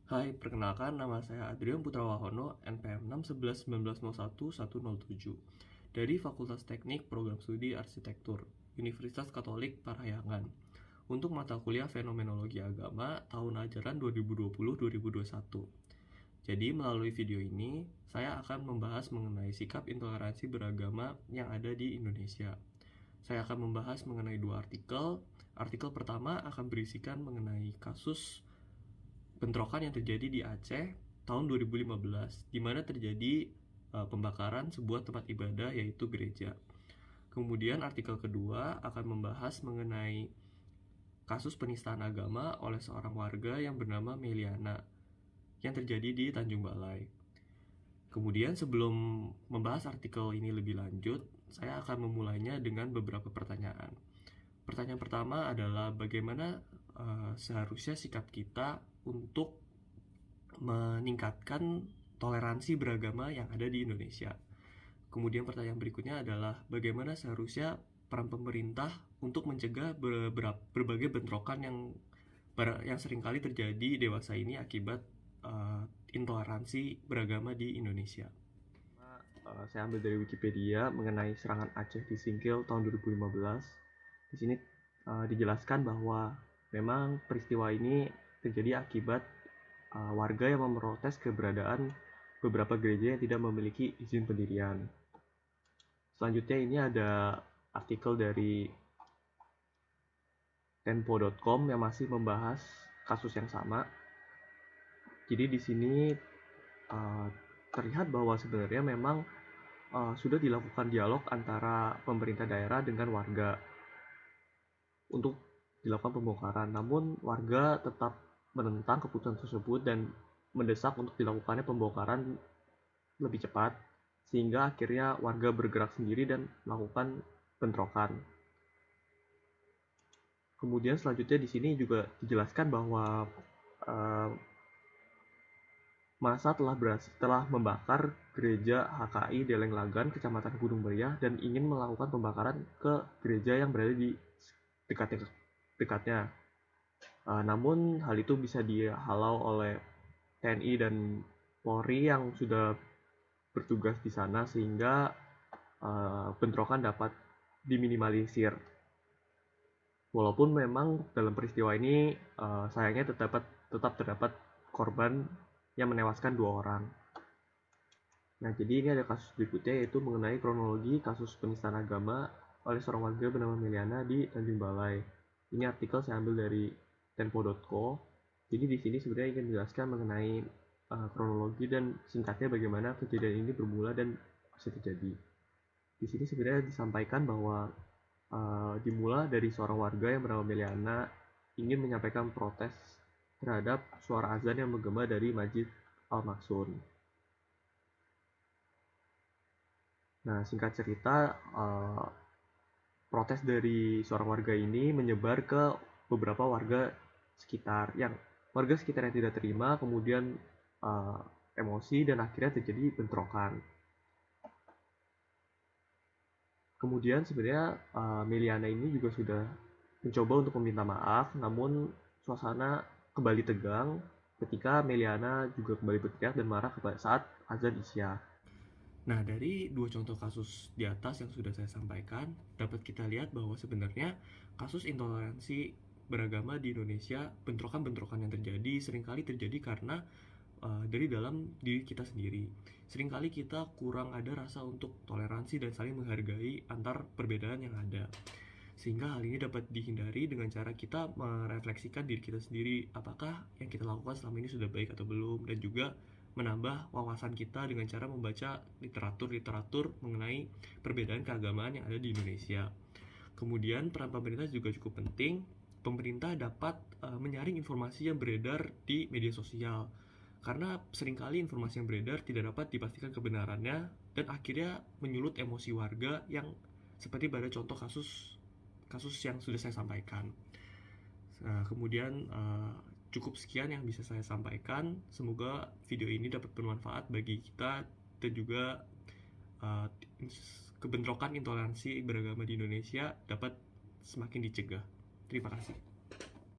Hai, perkenalkan nama saya Adrian Putrawahono, NPM 6111901 dari Fakultas Teknik Program Studi Arsitektur, Universitas Katolik Parahyangan, untuk mata kuliah Fenomenologi Agama tahun ajaran 2020-2021. Jadi, melalui video ini, saya akan membahas mengenai sikap intoleransi beragama yang ada di Indonesia. Saya akan membahas mengenai dua artikel. Artikel pertama akan berisikan mengenai kasus bentrokan yang terjadi di Aceh tahun 2015, di mana terjadi pembakaran sebuah tempat ibadah, yaitu gereja. Kemudian artikel kedua akan membahas mengenai kasus penistaan agama oleh seorang warga yang bernama Meliana yang terjadi di Tanjung Balai. Kemudian sebelum membahas artikel ini lebih lanjut, saya akan memulainya dengan beberapa pertanyaan. Pertanyaan pertama adalah bagaimana seharusnya sikap kita untuk meningkatkan toleransi beragama yang ada di Indonesia. Kemudian pertanyaan berikutnya adalah bagaimana seharusnya peran pemerintah untuk mencegah berbagai bentrokan yang seringkali terjadi dewasa ini akibat intoleransi beragama di Indonesia. Saya ambil dari Wikipedia mengenai serangan Aceh di Singkil tahun 2015. Di sini dijelaskan bahwa memang peristiwa ini terjadi akibat warga yang memprotes keberadaan beberapa gereja yang tidak memiliki izin pendirian. Selanjutnya ini ada artikel dari tempo.com yang masih membahas kasus yang sama. Jadi di sini terlihat bahwa sebenarnya memang sudah dilakukan dialog antara pemerintah daerah dengan warga untuk dilakukan pembongkaran. Namun warga tetap menentang keputusan tersebut dan mendesak untuk dilakukannya pembongkaran lebih cepat, sehingga akhirnya warga bergerak sendiri dan melakukan bentrokan. Kemudian selanjutnya di sini juga dijelaskan bahwa massa telah membakar gereja HKI Deleng Lagan, Kecamatan Gunung Meriah, dan ingin melakukan pembakaran ke gereja yang berada di dekatnya. Namun hal itu bisa dihalau oleh TNI dan Polri yang sudah bertugas di sana, sehingga bentrokan dapat diminimalisir. Walaupun memang dalam peristiwa ini sayangnya tetap terdapat korban yang menewaskan 2 orang. Nah, jadi ini ada kasus berikutnya, yaitu mengenai kronologi kasus penistaan agama oleh seorang warga bernama Meliana di Tanjung Balai. Ini artikel saya ambil dari tempo.co. Jadi di sini sebenarnya ingin menjelaskan mengenai kronologi dan singkatnya bagaimana kejadian ini bermula dan bisa terjadi. Di sini sebenarnya disampaikan bahwa dimula dari seorang warga yang bernama Meliana ingin menyampaikan protes terhadap suara azan yang menggema dari Masjid Al-Maksun. Nah, singkat cerita, protes dari seorang warga ini menyebar ke beberapa warga sekitar yang tidak terima, kemudian emosi dan akhirnya terjadi bentrokan. Kemudian sebenarnya Meliana ini juga sudah mencoba untuk meminta maaf, namun suasana kembali tegang ketika Meliana juga kembali berteriak dan marah saat azan Isya. Nah, dari dua contoh kasus di atas yang sudah saya sampaikan, dapat kita lihat bahwa sebenarnya kasus intoleransi beragama di Indonesia, bentrokan-bentrokan yang terjadi seringkali terjadi karena dari dalam diri kita sendiri. Seringkali kita kurang ada rasa untuk toleransi dan saling menghargai antar perbedaan yang ada. Sehingga hal ini dapat dihindari dengan cara kita merefleksikan diri kita sendiri, apakah yang kita lakukan selama ini sudah baik atau belum, dan juga menambah wawasan kita dengan cara membaca literatur mengenai perbedaan keagamaan yang ada di Indonesia. Kemudian peran pemerintah juga cukup penting. Pemerintah dapat menyaring informasi yang beredar di media sosial, karena seringkali informasi yang beredar tidak dapat dipastikan kebenarannya dan akhirnya menyulut emosi warga yang seperti pada contoh kasus yang sudah saya sampaikan. Kemudian cukup sekian yang bisa saya sampaikan. Semoga video ini dapat bermanfaat bagi kita dan juga kebentrokan intoleransi beragama di Indonesia dapat semakin dicegah. Terima kasih.